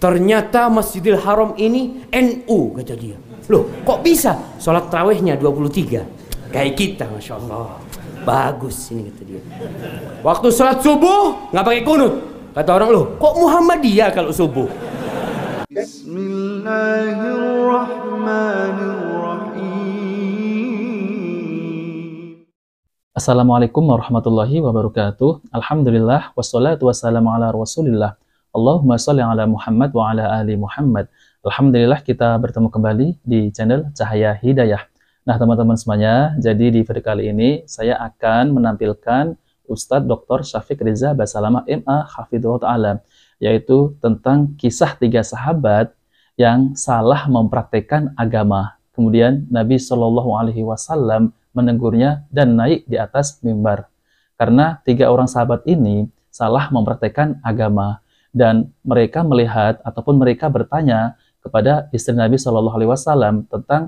Ternyata Masjidil Haram ini NU, kata dia. Loh, kok bisa? Sholat tarawihnya 23. Kayak kita, Masya Allah. Bagus ini, kata dia. Waktu sholat subuh nggak pakai kunut. Kata orang, loh kok Muhammadiyah kalau subuh? Assalamualaikum warahmatullahi wabarakatuh. Alhamdulillah wassalatu wassalamu ala rasulillah. Allahumma sholli ala Muhammad wa ala ali Muhammad. Alhamdulillah kita bertemu kembali di channel Cahaya Hidayah. Nah teman-teman semuanya, jadi di video kali ini saya akan menampilkan Ustadz Dr. Syafiq Riza Basalamah MA Hafidhullah Ta'ala, yaitu tentang kisah 3 sahabat yang salah mempraktekkan agama. Kemudian Nabi SAW menegurnya dan naik di atas mimbar. Karena 3 orang sahabat ini salah mempraktekkan agama. Dan mereka melihat ataupun mereka bertanya kepada istri Nabi SAW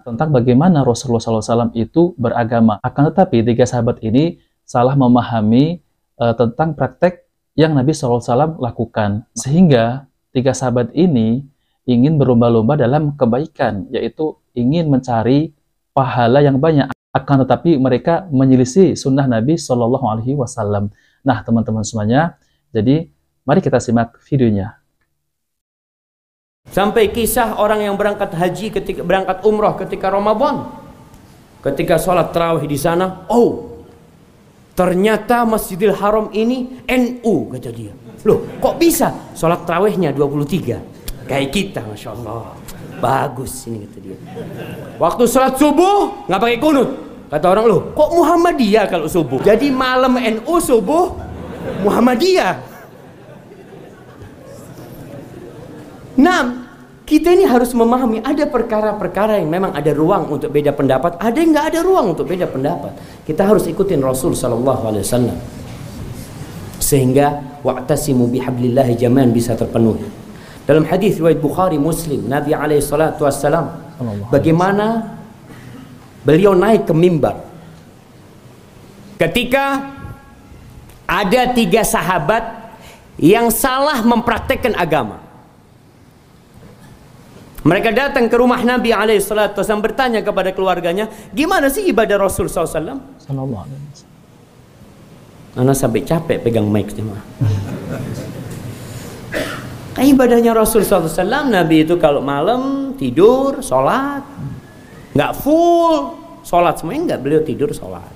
tentang bagaimana Rasulullah SAW itu beragama. Akan tetapi 3 sahabat ini salah memahami tentang praktek yang Nabi SAW lakukan. Sehingga 3 sahabat ini ingin berlomba-lomba dalam kebaikan, yaitu ingin mencari pahala yang banyak. Akan tetapi mereka menyelisih sunnah Nabi SAW. Nah teman-teman semuanya, jadi mari kita simak videonya. Sampai kisah orang yang berangkat haji ketika berangkat umroh ketika Ramadan. Ketika sholat tarawih di sana, oh ternyata Masjidil Haram ini NU, kata dia. Loh kok bisa? Sholat tarawihnya 23. Kayak kita, Masya Allah. Bagus ini, kata dia. Waktu sholat subuh nggak pakai kunut. Kata orang, loh kok Muhammadiyah kalau subuh? Jadi malam NU, subuh Muhammadiyah. Nah, kita ini harus memahami ada perkara-perkara yang memang ada ruang untuk beda pendapat, ada yang nggak ada ruang untuk beda pendapat. Kita harus ikutin Rasul SAW, sehingga wa'tasimu bihablillahi jami'an bisa terpenuhi. Dalam hadis riwayat Bukhari Muslim, Nabi SAW bagaimana beliau naik ke mimbar ketika ada 3 sahabat yang salah mempraktekkan agama. Mereka datang ke rumah Nabi SAW bertanya kepada keluarganya, gimana sih ibadah Rasul SAW? Anak sampai capek pegang mic cuma. Ibadahnya Rasul SAW, Nabi itu kalau malam tidur, sholat, nggak full sholat semuanya, nggak, beliau tidur sholat.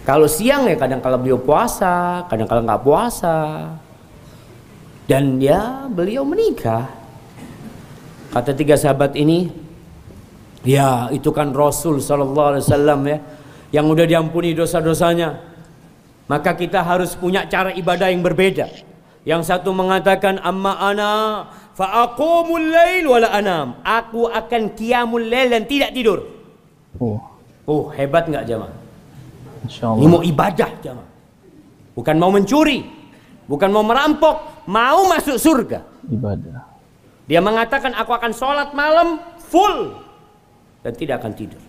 Kalau siang ya kadang-kala beliau puasa, kadang-kala nggak puasa, dan ya beliau menikah. Kata 3 sahabat ini, ya itu kan Rasul SAW ya, yang udah diampuni dosa-dosanya. Maka kita harus punya cara ibadah yang berbeda. Yang satu mengatakan, amma ana fa'aqumul lail wala anam. Aku akan qiyamul lail dan tidak tidur. Oh hebat nggak jamaah? Ini mau ibadah jamaah. Bukan mau mencuri, bukan mau merampok, mau masuk surga. Ibadah. Dia mengatakan, aku akan sholat malam full dan tidak akan tidur.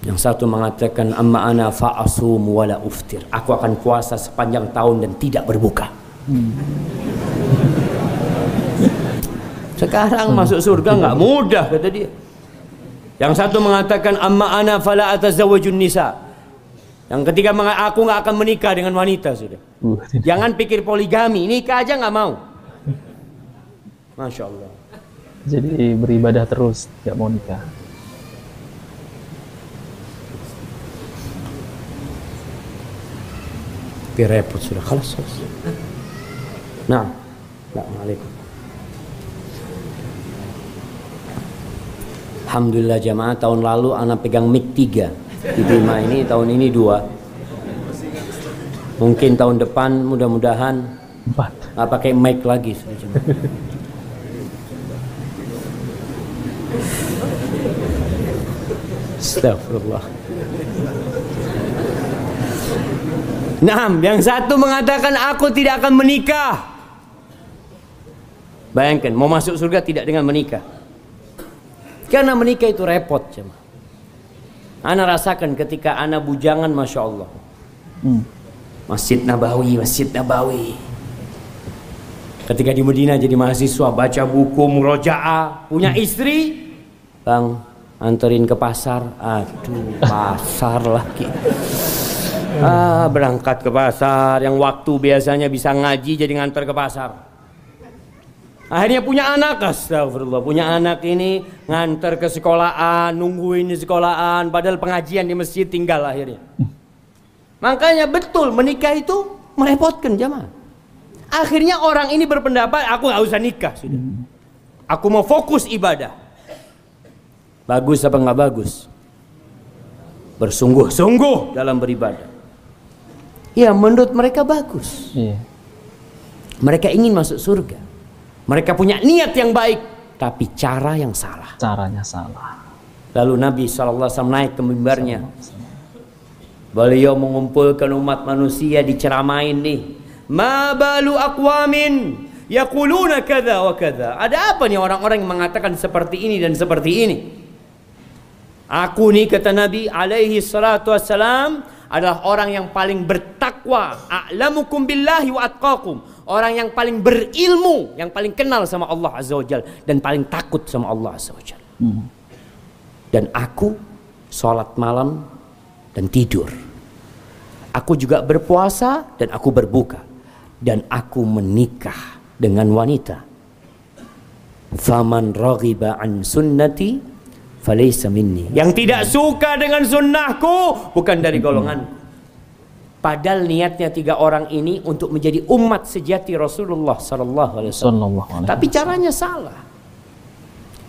Yang satu mengatakan, amma ana fa'asum wala uftir. Aku akan puasa sepanjang tahun dan tidak berbuka. Sekarang masuk surga nggak mudah, kata dia. Yang satu mengatakan, amma ana fala atazawwajun nisa. Yang ketiga, aku nggak akan menikah dengan wanita sudah. Jangan pikir poligami, nikah aja nggak mau. Masya Allah. Jadi beribadah terus, gak mau nikah. Tapi repot sudah, khalas. Nah, Assalamualaikum. Alhamdulillah jamaah, tahun lalu anak pegang mic 3 di Bima ini, tahun ini 2. Mungkin tahun depan mudah-mudahan 4. Nggak pakai mic lagi sudah jemaah. Astagfirullah. Nah, yang satu mengatakan aku tidak akan menikah. Bayangkan, mau masuk surga tidak dengan menikah. Karena menikah itu repot, jemaah. Ana rasakan ketika ana bujangan, Masya Allah. Masjid Nabawi, Masjid Nabawi. Ketika di Medina jadi mahasiswa, baca buku murojaah, punya istri, Bang, anterin ke pasar. Aduh, pasar lagi. Berangkat ke pasar, yang waktu biasanya bisa ngaji jadi nganter ke pasar. Akhirnya punya anak, astagfirullah, punya anak ini nganter ke sekolahan, nungguin di sekolahan, padahal pengajian di masjid tinggal akhirnya. Makanya betul, menikah itu merepotkan jamaah. Akhirnya orang ini berpendapat, aku gak usah nikah sudah. Aku mau fokus ibadah. Bagus apa nggak bagus? Bersungguh-sungguh dalam beribadah. Ya, menurut mereka bagus. Mereka ingin masuk surga. Mereka punya niat yang baik, tapi cara yang salah. Caranya salah. Lalu Nabi SAW naik ke mimbarnya. Beliau mengumpulkan umat manusia, diceramain nih. Ma balu aqwamin yaquluna kadza wa kadza. Ada apa nih orang-orang yang mengatakan seperti ini dan seperti ini? Aku nih, kata Nabi alaihi salatu wassalam, adalah orang yang paling bertakwa, a'lamukum billahi wa atqakum, orang yang paling berilmu, yang paling kenal sama Allah azza wajalla dan paling takut sama Allah azza wajalla. Dan aku sholat malam dan tidur. Aku juga berpuasa dan aku berbuka. Dan aku menikah dengan wanita. Faman raghiba an sunnati falaysa minni. Yang tidak suka dengan sunnahku bukan dari golonganku. Padahal niatnya tiga orang ini untuk menjadi umat sejati Rasulullah SAW. Tapi caranya salah.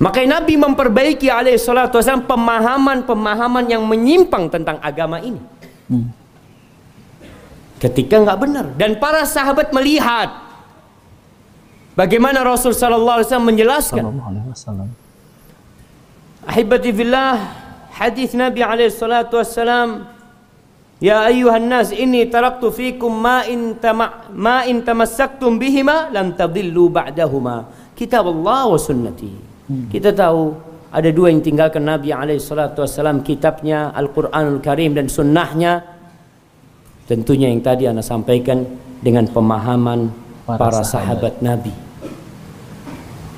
Makanya Nabi memperbaiki alaihi salatu wasallam pemahaman-pemahaman yang menyimpang tentang agama ini. Ketika nggak benar, dan para sahabat melihat bagaimana Rasul sallallahu alaihi wasallam menjelaskan. Ahibati fillah, hadis Nabi alaihi salatu wasallam, ya ayyuhan nas inni taraktu fikum ma in tamassaktum bihima lam tadillu ba'dahuma, kitab Allah wa sunnati. Kita tahu ada dua yang tinggalkan Nabi alaihi salatu wasallam, kitabnya Al-Qur'anul Karim dan sunnahnya. Tentunya yang tadi Anda sampaikan dengan pemahaman para sahabat Nabi.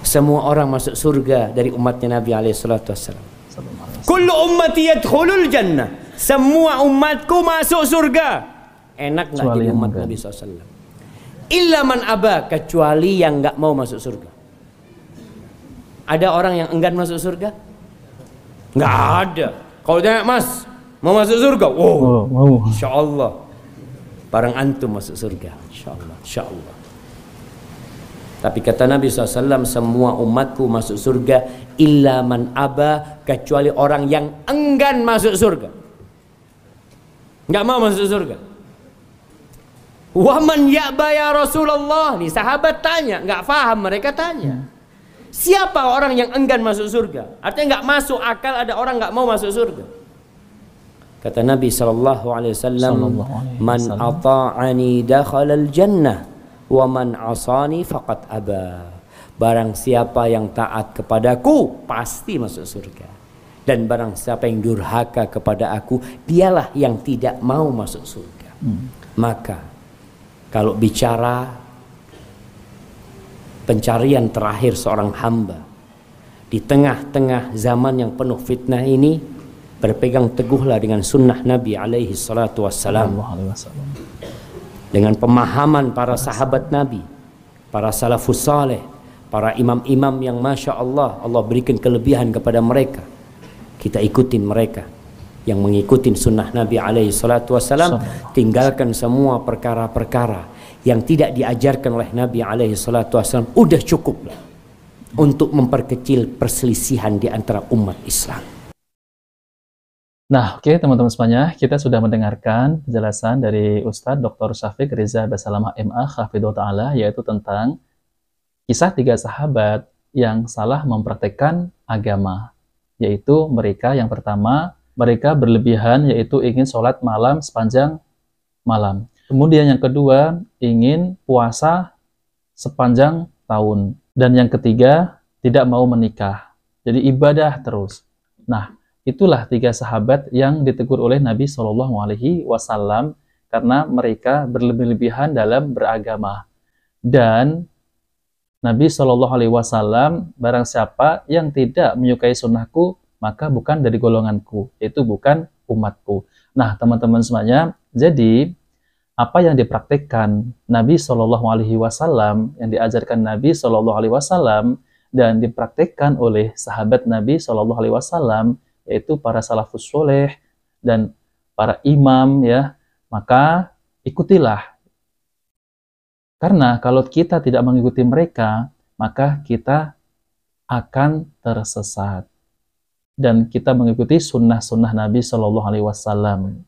Semua orang masuk surga dari umatnya Nabi alaihissalatu wassalam. Kullu ummati yadkhulul jannah. Semua umatku masuk surga. Enak nggak jadi umat Nabi SAW? Illa man aba, kecuali yang nggak mau masuk surga. Ada orang yang enggan masuk surga? Nggak ada. Kalau tanya, Mas, mau masuk surga? Oh, mau. Insya Allah. Barang antum masuk surga, insyaallah, insyaallah. Tapi kata Nabi SAW, semua umatku masuk surga, illa man aba, kecuali orang yang enggan masuk surga, nggak mau masuk surga. Wa man ya'ba ya Rasulullah. Nih sahabat tanya, nggak paham, mereka tanya, siapa orang yang enggan masuk surga? Artinya nggak masuk akal ada orang nggak mau masuk surga. Kata Nabi SAW, man ata'ani dakhalal jannah wa man asani faqad aba. Barang siapa yang taat kepadaku pasti masuk surga. Dan barang siapa yang durhaka kepada aku, dialah yang tidak mau masuk surga. Maka kalau bicara pencarian terakhir seorang hamba di tengah-tengah zaman yang penuh fitnah ini, berpegang teguhlah dengan sunnah Nabi alaihi salatu wassalam, dengan pemahaman para sahabat Nabi, para salafus saleh, para imam-imam yang masya Allah, Allah berikan kelebihan kepada mereka. Kita ikutin mereka yang mengikuti sunnah Nabi alaihi salatu wassalam, tinggalkan semua perkara-perkara yang tidak diajarkan oleh Nabi alaihi salatu wassalam. Udah cukuplah untuk memperkecil perselisihan di antara umat Islam. Nah, oke teman-teman semuanya, kita sudah mendengarkan penjelasan dari Ustadz Dr. Syafiq Riza Basalamah MA Hafidhullah Ta'ala, yaitu tentang kisah tiga sahabat yang salah mempraktekkan agama. Yaitu mereka yang pertama, mereka berlebihan, yaitu ingin sholat malam sepanjang malam. Kemudian yang kedua, ingin puasa sepanjang tahun. Dan yang ketiga, tidak mau menikah. Jadi ibadah terus. Nah, itulah tiga sahabat yang ditegur oleh Nabi SAW karena mereka berlebih-lebihan dalam beragama. Dan Nabi Shallallahu Alaihi Wasallam, barang siapa yang tidak menyukai sunnahku, maka bukan dari golonganku, yaitu bukan umatku. Nah, teman-teman semuanya, jadi apa yang dipraktikkan Nabi Shallallahu Alaihi Wasallam, yang diajarkan Nabi Shallallahu Alaihi Wasallam, dan dipraktikkan oleh sahabat Nabi Shallallahu Alaihi Wasallam, yaitu para salafus soleh dan para imam, ya, maka ikutilah. Karena kalau kita tidak mengikuti mereka, maka kita akan tersesat. Dan kita mengikuti sunnah-sunnah Nabi Shallallahu Alaihi Wasallam.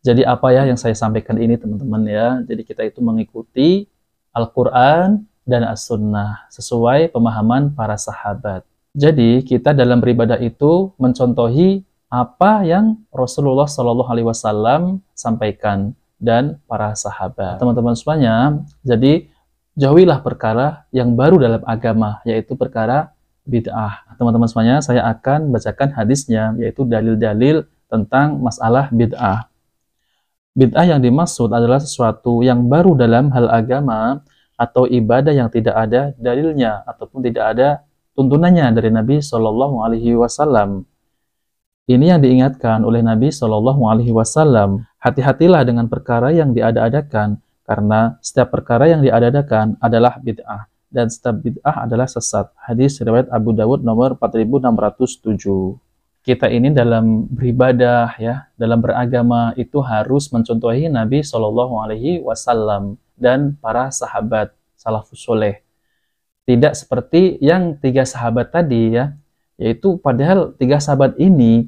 Jadi apa ya yang saya sampaikan ini, teman-teman, ya. Jadi kita itu mengikuti Al-Quran dan As-Sunnah sesuai pemahaman para sahabat. Jadi kita dalam beribadah itu mencontohi apa yang Rasulullah Shallallahu Alaihi Wasallam sampaikan dan para sahabat. Teman-teman semuanya, jadi jauhilah perkara yang baru dalam agama, yaitu perkara bid'ah. Teman-teman semuanya, saya akan bacakan hadisnya, yaitu dalil-dalil tentang masalah bid'ah. Bid'ah yang dimaksud adalah sesuatu yang baru dalam hal agama atau ibadah yang tidak ada dalilnya ataupun tidak ada tuntunannya dari Nabi Shallallahu Alaihi Wasallam. Ini yang diingatkan oleh Nabi Shallallahu Alaihi Wasallam. Hati-hatilah dengan perkara yang diada-adakan, karena setiap perkara yang diada-adakan adalah bid'ah, dan setiap bid'ah adalah sesat. Hadis riwayat Abu Dawud nomor 4607. Kita ini dalam beribadah, ya, dalam beragama itu harus mencontohi Nabi Shallallahu Alaihi Wasallam dan para sahabat salafus soleh. Tidak seperti yang 3 sahabat tadi, ya, yaitu padahal 3 sahabat ini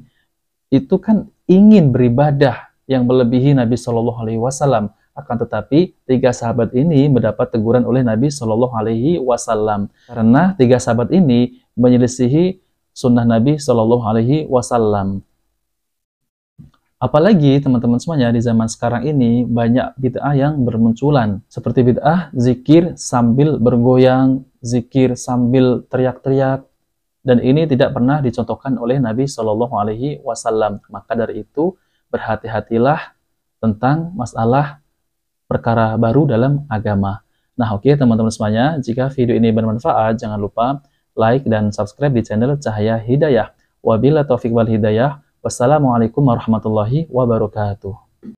itu kan ingin beribadah yang melebihi Nabi Shallallahu Alaihi Wasallam, akan tetapi 3 sahabat ini mendapat teguran oleh Nabi Shallallahu Alaihi Wasallam karena 3 sahabat ini menyelisihi sunnah Nabi Shallallahu Alaihi Wasallam. Apalagi teman-teman semuanya, di zaman sekarang ini banyak bid'ah yang bermunculan, seperti bid'ah zikir sambil bergoyang, zikir sambil teriak-teriak, dan ini tidak pernah dicontohkan oleh Nabi Shallallahu Alaihi Wasallam. Maka dari itu berhati-hatilah tentang masalah perkara baru dalam agama. Nah, oke, teman-teman semuanya, jika video ini bermanfaat, jangan lupa like dan subscribe di channel Cahaya Hidayah. Wabillahi taufiq wal hidayah. Wassalamualaikum warahmatullahi wabarakatuh.